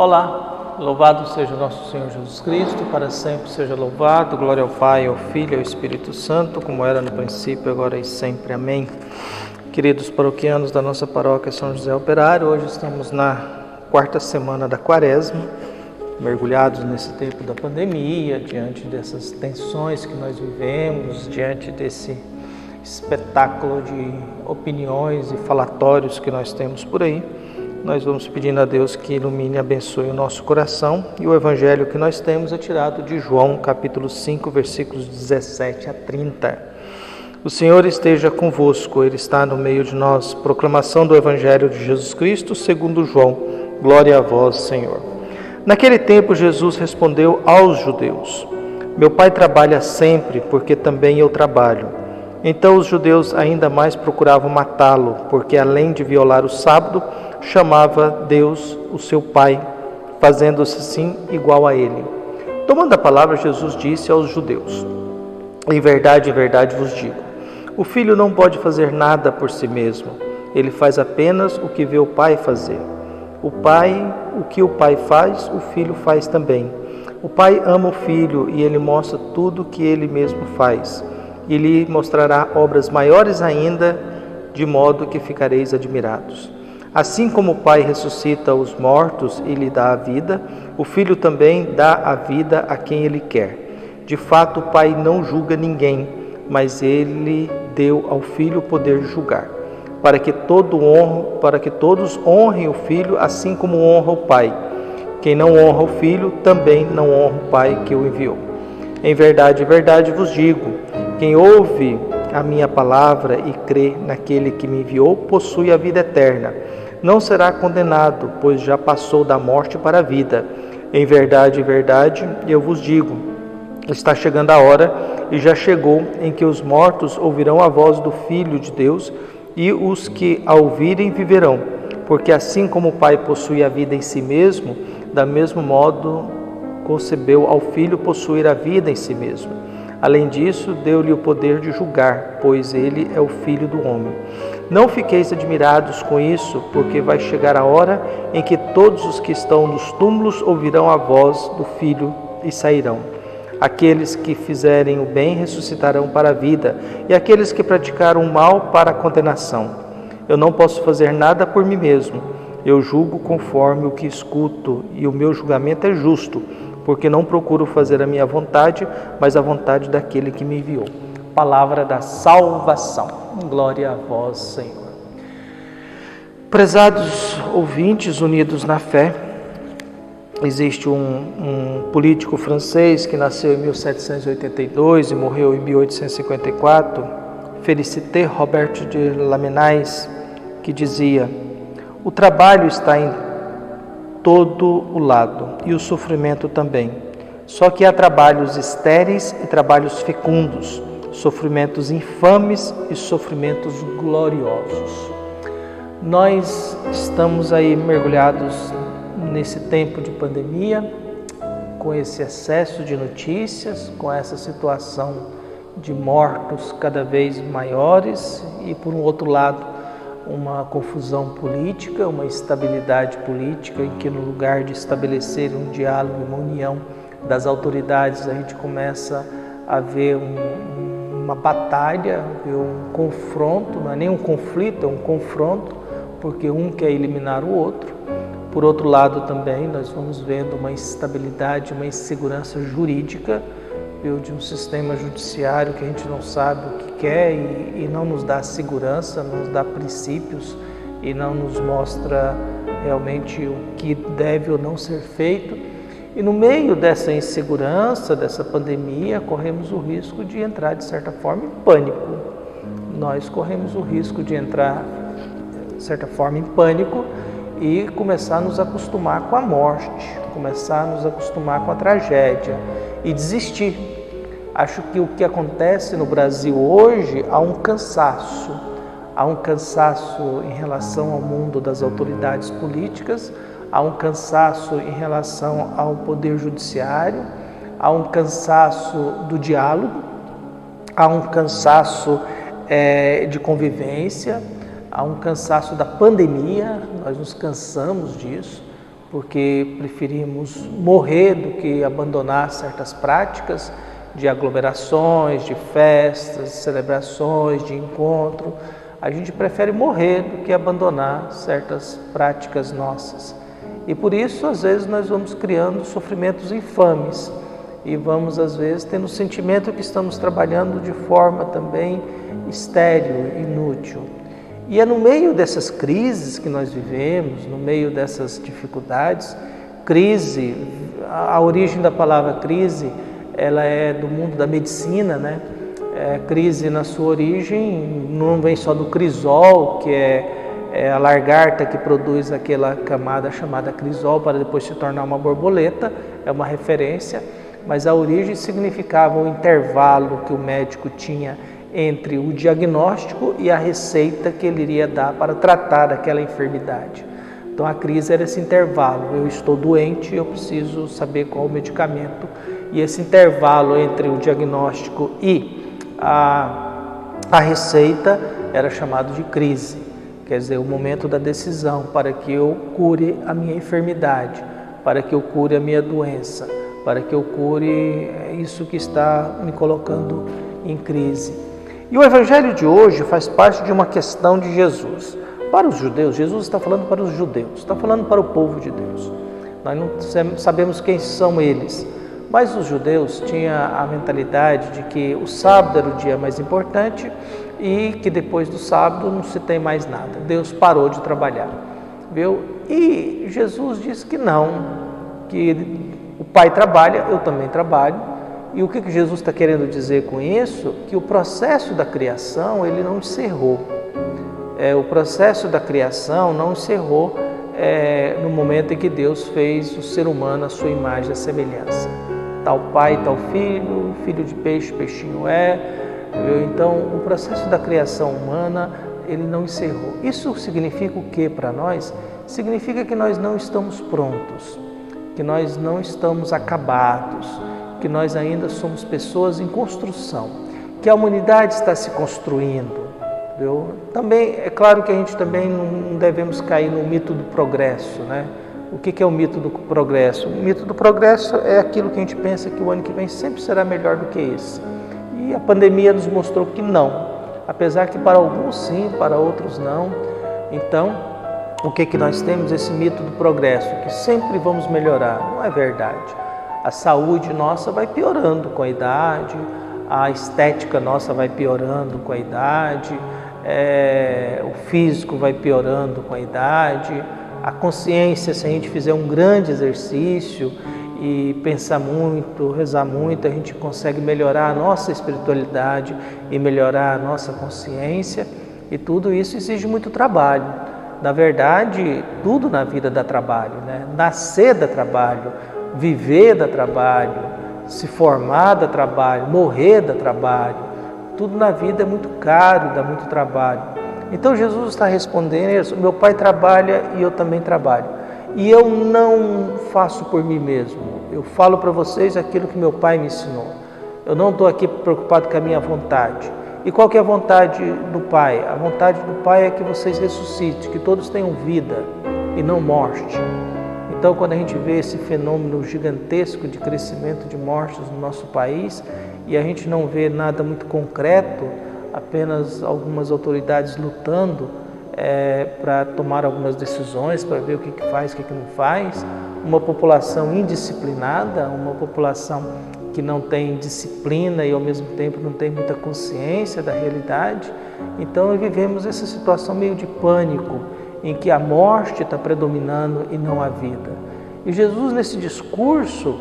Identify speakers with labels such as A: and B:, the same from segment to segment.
A: Olá, louvado seja o nosso Senhor Jesus Cristo, para sempre seja louvado, glória ao Pai, ao Filho e ao Espírito Santo, como era no princípio, agora e sempre. Amém. Queridos paroquianos da nossa paróquia São José Operário, hoje estamos na quarta semana da Quaresma, mergulhados nesse tempo da pandemia, diante dessas tensões que nós vivemos, diante desse espetáculo de opiniões e falatórios que nós temos por aí. Nós vamos pedindo a Deus que ilumine e abençoe o nosso coração. E o evangelho que nós temos é tirado de João, capítulo 5, versículos 17 a 30. O Senhor esteja convosco, Ele está no meio de nós. Proclamação do evangelho de Jesus Cristo, segundo João. Glória a vós, Senhor. Naquele tempo, Jesus respondeu aos judeus: Meu Pai trabalha sempre, porque também eu trabalho. Então os judeus ainda mais procuravam matá-lo, porque além de violar o sábado, chamava Deus o seu Pai, fazendo-se assim igual a ele. Tomando a palavra, Jesus disse aos judeus: em verdade vos digo, o Filho não pode fazer nada por si mesmo. Ele faz apenas o que vê o Pai fazer. O que o Pai faz, o Filho faz também. O Pai ama o Filho e ele mostra tudo o que ele mesmo faz. E lhe mostrará obras maiores ainda, de modo que ficareis admirados. Assim como o Pai ressuscita os mortos e lhe dá a vida, o Filho também dá a vida a quem ele quer. De fato, o Pai não julga ninguém, mas ele deu ao Filho o poder de julgar, para que todos honrem o Filho, assim como honra o Pai. Quem não honra o Filho, também não honra o Pai que o enviou. Em verdade vos digo, quem ouve a minha palavra e crê naquele que me enviou, possui a vida eterna. Não será condenado, pois já passou da morte para a vida. Em verdade, eu vos digo, está chegando a hora, e já chegou, em que os mortos ouvirão a voz do Filho de Deus, e os que a ouvirem viverão. Porque assim como o Pai possui a vida em si mesmo, da mesmo modo concebeu ao Filho possuir a vida em si mesmo. Além disso, deu-lhe o poder de julgar, pois ele é o Filho do homem. Não fiqueis admirados com isso, porque vai chegar a hora em que todos os que estão nos túmulos ouvirão a voz do Filho e sairão. Aqueles que fizerem o bem ressuscitarão para a vida, e aqueles que praticaram o mal para a condenação. Eu não posso fazer nada por mim mesmo. Eu julgo conforme o que escuto, e o meu julgamento é justo, porque não procuro fazer a minha vontade, mas a vontade daquele que me enviou. Palavra da salvação. Glória a vós, Senhor. Prezados ouvintes unidos na fé, existe um político francês que nasceu em 1782 e morreu em 1854, Félicité Robert de Lamennais, que dizia: o trabalho está em todo o lado, e o sofrimento também. Só que há trabalhos estéreis e trabalhos fecundos, sofrimentos infames e sofrimentos gloriosos. Nós estamos aí mergulhados nesse tempo de pandemia, com esse excesso de notícias, com essa situação de mortos cada vez maiores e, por um outro lado, uma confusão política, uma instabilidade política, em que no lugar de estabelecer um diálogo, uma união das autoridades, a gente começa a ver uma batalha, um confronto, não é nem um conflito, é um confronto, porque um quer eliminar o outro. Por outro lado também nós vamos vendo uma instabilidade, uma insegurança jurídica, de um sistema judiciário que a gente não sabe o que quer e não nos dá segurança, não nos dá princípios e não nos mostra realmente o que deve ou não ser feito. E no meio dessa insegurança, dessa pandemia, corremos o risco de entrar, de certa forma, em pânico. Nós corremos o risco de entrar, de certa forma, em pânico e começar a nos acostumar com a morte, começar a nos acostumar com a tragédia e desistir. Acho que o que acontece no Brasil hoje, há um cansaço em relação ao mundo das autoridades políticas, há um cansaço em relação ao poder judiciário, há um cansaço do diálogo, há um cansaço de convivência, há um cansaço da pandemia, nós nos cansamos disso, porque preferimos morrer do que abandonar certas práticas de aglomerações, de festas, de celebrações, de encontro. A gente prefere morrer do que abandonar certas práticas nossas. E por isso, às vezes, nós vamos criando sofrimentos infames e vamos, às vezes, tendo o sentimento que estamos trabalhando de forma também estéril, inútil. E é no meio dessas crises que nós vivemos, no meio dessas dificuldades, crise, a origem da palavra crise, ela é do mundo da medicina, né? Crise na sua origem não vem só do crisol, que é a lagarta que produz aquela camada chamada crisol para depois se tornar uma borboleta, é uma referência, mas a origem significava o intervalo que o médico tinha entre o diagnóstico e a receita que ele iria dar para tratar aquela enfermidade. Então a crise era esse intervalo, eu estou doente, eu preciso saber qual o medicamento, e esse intervalo entre o diagnóstico e a receita era chamado de crise, quer dizer, o momento da decisão para que eu cure a minha enfermidade, para que eu cure a minha doença, para que eu cure isso que está me colocando em crise. E o Evangelho de hoje faz parte de uma questão de Jesus. Para os judeus, Jesus está falando para os judeus, está falando para o povo de Deus. Nós não sabemos quem são eles, mas os judeus tinham a mentalidade de que o sábado era o dia mais importante e que depois do sábado não se tem mais nada. Deus parou de trabalhar, viu? E Jesus disse que não, que o Pai trabalha, eu também trabalho. E o que Jesus está querendo dizer com isso? Que o processo da criação, ele não encerrou. O processo da criação não encerrou no momento em que Deus fez o ser humano à sua imagem e semelhança. Tal pai, tal filho, filho de peixe, peixinho é. Então, o processo da criação humana, ele não encerrou. Isso significa o que para nós? Significa que nós não estamos prontos, que nós não estamos acabados, que nós ainda somos pessoas em construção, que a humanidade está se construindo. Viu? Também é claro que a gente também não devemos cair no mito do progresso, né? O que é o mito do progresso? O mito do progresso é aquilo que a gente pensa que o ano que vem sempre será melhor do que esse. E a pandemia nos mostrou que não, apesar que para alguns sim, para outros não. Então, o que nós temos? Esse mito do progresso, que sempre vamos melhorar. Não é verdade. A saúde nossa vai piorando com a idade, a estética nossa vai piorando com a idade, o físico vai piorando com a idade, a consciência, se a gente fizer um grande exercício e pensar muito, rezar muito, a gente consegue melhorar a nossa espiritualidade e melhorar a nossa consciência, e tudo isso exige muito trabalho. Na verdade, tudo na vida dá trabalho, né? Nascer dá trabalho, viver dá trabalho, se formar dá trabalho, morrer dá trabalho. Tudo na vida é muito caro, dá muito trabalho. Então Jesus está respondendo: meu Pai trabalha e eu também trabalho. E eu não faço por mim mesmo. Eu falo para vocês aquilo que meu Pai me ensinou. Eu não estou aqui preocupado com a minha vontade. E qual que é a vontade do Pai? A vontade do Pai é que vocês ressuscitem, que todos tenham vida e não morte. Então, quando a gente vê esse fenômeno gigantesco de crescimento de mortes no nosso país e a gente não vê nada muito concreto, apenas algumas autoridades lutando para tomar algumas decisões, para ver o que faz, o que não faz, uma população indisciplinada, uma população que não tem disciplina e ao mesmo tempo não tem muita consciência da realidade. Então vivemos essa situação meio de pânico, em que a morte está predominando e não a vida. E Jesus, nesse discurso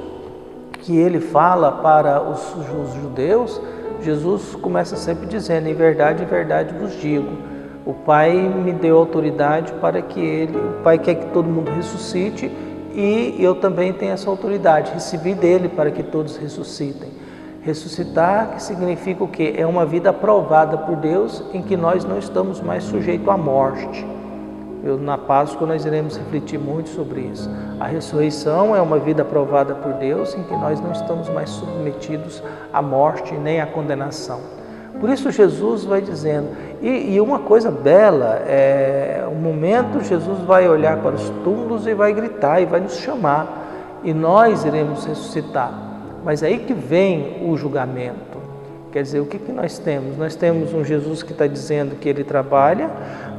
A: que ele fala para os judeus, Jesus começa sempre dizendo: em verdade vos digo, o Pai me deu autoridade para que o Pai quer que todo mundo ressuscite, e eu também tenho essa autoridade, recebi dele para que todos ressuscitem. Ressuscitar, que significa o quê? É uma vida aprovada por Deus, em que nós não estamos mais sujeitos à morte. Na Páscoa nós iremos refletir muito sobre isso. A ressurreição é uma vida aprovada por Deus, em que nós não estamos mais submetidos à morte nem à condenação. Por isso Jesus vai dizendo, e uma coisa bela, um momento Jesus vai olhar para os túmulos e vai gritar e vai nos chamar, e nós iremos ressuscitar. Mas aí que vem o julgamento. Quer dizer, o que nós temos? Nós temos um Jesus que está dizendo que Ele trabalha,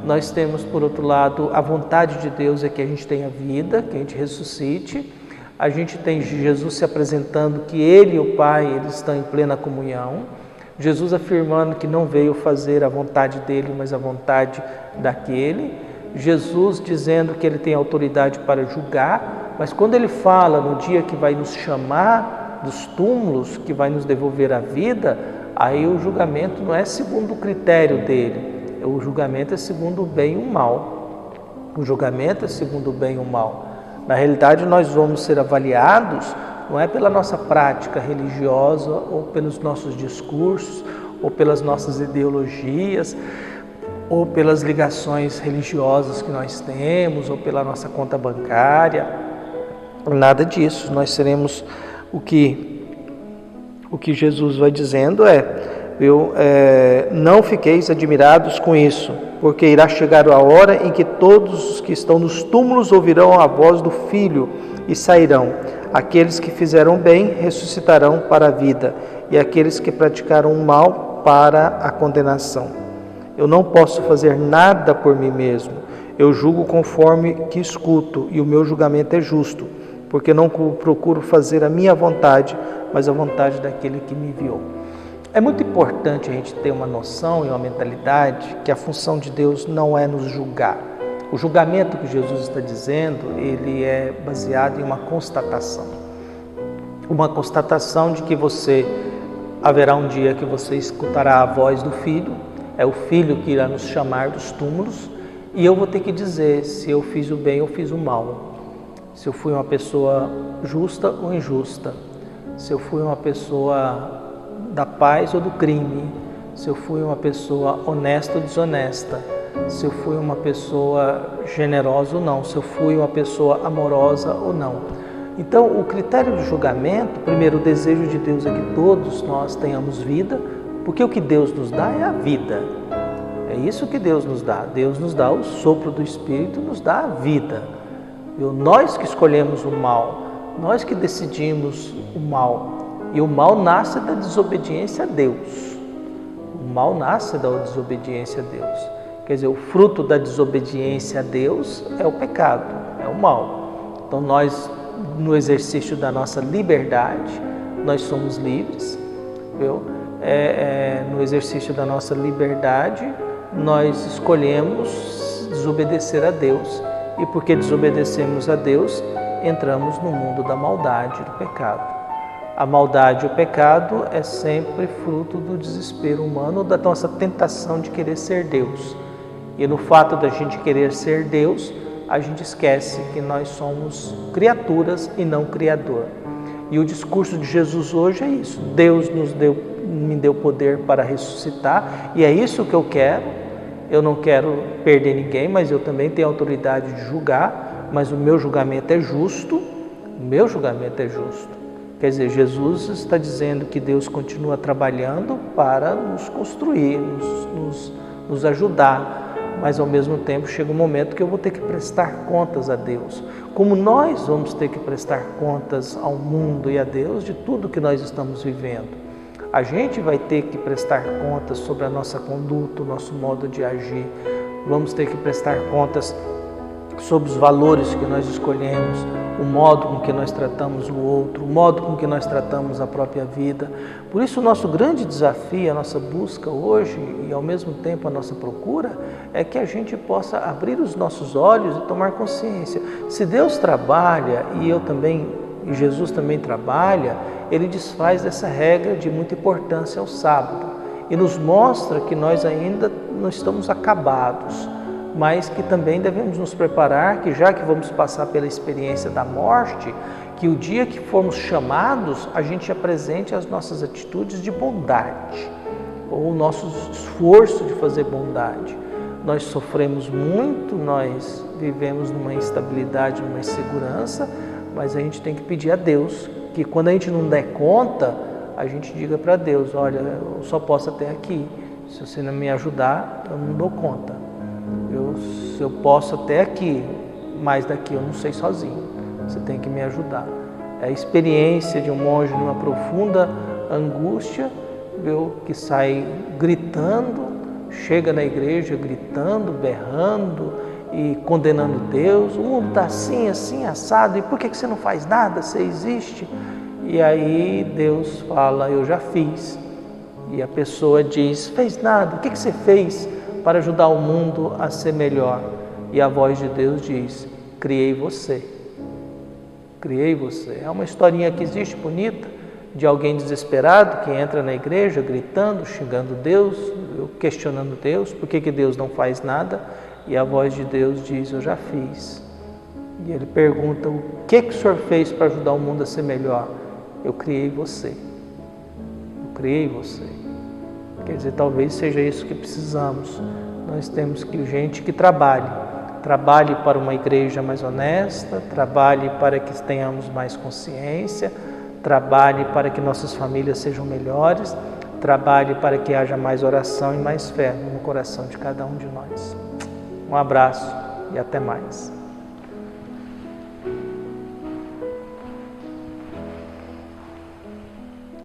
A: nós temos, por outro lado, a vontade de Deus é que a gente tenha vida, que a gente ressuscite. A gente tem Jesus se apresentando que Ele e o Pai, eles estão em plena comunhão. Jesus afirmando que não veio fazer a vontade dele, mas a vontade daquele. Jesus dizendo que Ele tem autoridade para julgar, mas quando Ele fala no dia que vai nos chamar dos túmulos, que vai nos devolver a vida, aí o julgamento não é segundo o critério dele, o julgamento é segundo o bem e o mal. O julgamento é segundo o bem e o mal. Na realidade, nós vamos ser avaliados não é pela nossa prática religiosa ou pelos nossos discursos ou pelas nossas ideologias ou pelas ligações religiosas que nós temos ou pela nossa conta bancária. Nada disso. Nós seremos o que Jesus vai dizendo não fiqueis admirados com isso, porque irá chegar a hora em que todos os que estão nos túmulos ouvirão a voz do Filho e sairão. Aqueles que fizeram bem ressuscitarão para a vida, e aqueles que praticaram o mal para a condenação. Eu não posso fazer nada por mim mesmo. Eu julgo conforme que escuto, e o meu julgamento é justo, porque não procuro fazer a minha vontade, mas a vontade daquele que me enviou. É muito importante a gente ter uma noção e uma mentalidade que a função de Deus não é nos julgar. O julgamento que Jesus está dizendo, ele é baseado em uma constatação. Uma constatação de que haverá um dia que você escutará a voz do Filho, é o Filho que irá nos chamar dos túmulos, e eu vou ter que dizer se eu fiz o bem ou fiz o mal, se eu fui uma pessoa justa ou injusta, se eu fui uma pessoa da paz ou do crime, se eu fui uma pessoa honesta ou desonesta, se eu fui uma pessoa generosa ou não, se eu fui uma pessoa amorosa ou não. Então, o critério de julgamento, primeiro, o desejo de Deus é que todos nós tenhamos vida, porque o que Deus nos dá é a vida. É isso que Deus nos dá. Deus nos dá o sopro do Espírito, nos dá a vida. Nós que escolhemos o mal, nós que decidimos o mal. E o mal nasce da desobediência a Deus. O mal nasce da desobediência a Deus. Quer dizer, o fruto da desobediência a Deus é o pecado, é o mal. Então nós, no exercício da nossa liberdade, nós somos livres. Viu? No exercício da nossa liberdade, nós escolhemos desobedecer a Deus. E porque desobedecemos a Deus, entramos no mundo da maldade, do pecado. A maldade e o pecado é sempre fruto do desespero humano, da nossa tentação de querer ser Deus. E no fato da gente querer ser Deus, a gente esquece que nós somos criaturas e não Criador. E o discurso de Jesus hoje é isso. Deus me deu poder para ressuscitar, e é isso que eu quero. Eu não quero perder ninguém, mas eu também tenho autoridade de julgar, mas o meu julgamento é justo. O meu julgamento é justo. Quer dizer, Jesus está dizendo que Deus continua trabalhando para nos construir, nos ajudar, mas ao mesmo tempo chega um momento que eu vou ter que prestar contas a Deus. Como nós vamos ter que prestar contas ao mundo e a Deus de tudo que nós estamos vivendo. A gente vai ter que prestar contas sobre a nossa conduta, o nosso modo de agir. Vamos ter que prestar contas sobre os valores que nós escolhemos, o modo com que nós tratamos o outro, o modo com que nós tratamos a própria vida. Por isso o nosso grande desafio, a nossa busca hoje e ao mesmo tempo a nossa procura é que a gente possa abrir os nossos olhos e tomar consciência. Se Deus trabalha e Jesus também trabalha, Ele desfaz dessa regra de muita importância ao sábado e nos mostra que nós ainda não estamos acabados, mas que também devemos nos preparar, que já que vamos passar pela experiência da morte, que o dia que formos chamados, a gente apresente as nossas atitudes de bondade, ou o nosso esforço de fazer bondade. Nós sofremos muito, nós vivemos numa instabilidade, numa insegurança, mas a gente tem que pedir a Deus que quando a gente não der conta, a gente diga para Deus, olha, eu só posso até aqui, se você não me ajudar, eu não dou conta. Eu posso até aqui, mas daqui eu não sei sozinho, você tem que me ajudar. É a experiência de um monge numa profunda angústia, viu, que sai gritando, chega na igreja gritando, berrando e condenando Deus. O mundo está assim, assim, assado, e por que você não faz nada? Você existe? E aí Deus fala, eu já fiz. E a pessoa diz, fez nada, o que você fez para ajudar o mundo a ser melhor? E a voz de Deus diz, criei você. Criei você. É uma historinha que existe bonita, de alguém desesperado que entra na igreja gritando, xingando Deus, questionando Deus, por que Deus não faz nada? E a voz de Deus diz, eu já fiz. E ele pergunta, o que o Senhor fez para ajudar o mundo a ser melhor? Eu criei você. Eu criei você. Quer dizer, talvez seja isso que precisamos. Nós temos que gente que trabalhe para uma igreja mais honesta, trabalhe para que tenhamos mais consciência, trabalhe para que nossas famílias sejam melhores, trabalhe para que haja mais oração e mais fé no coração de cada um de nós. Um abraço e até mais.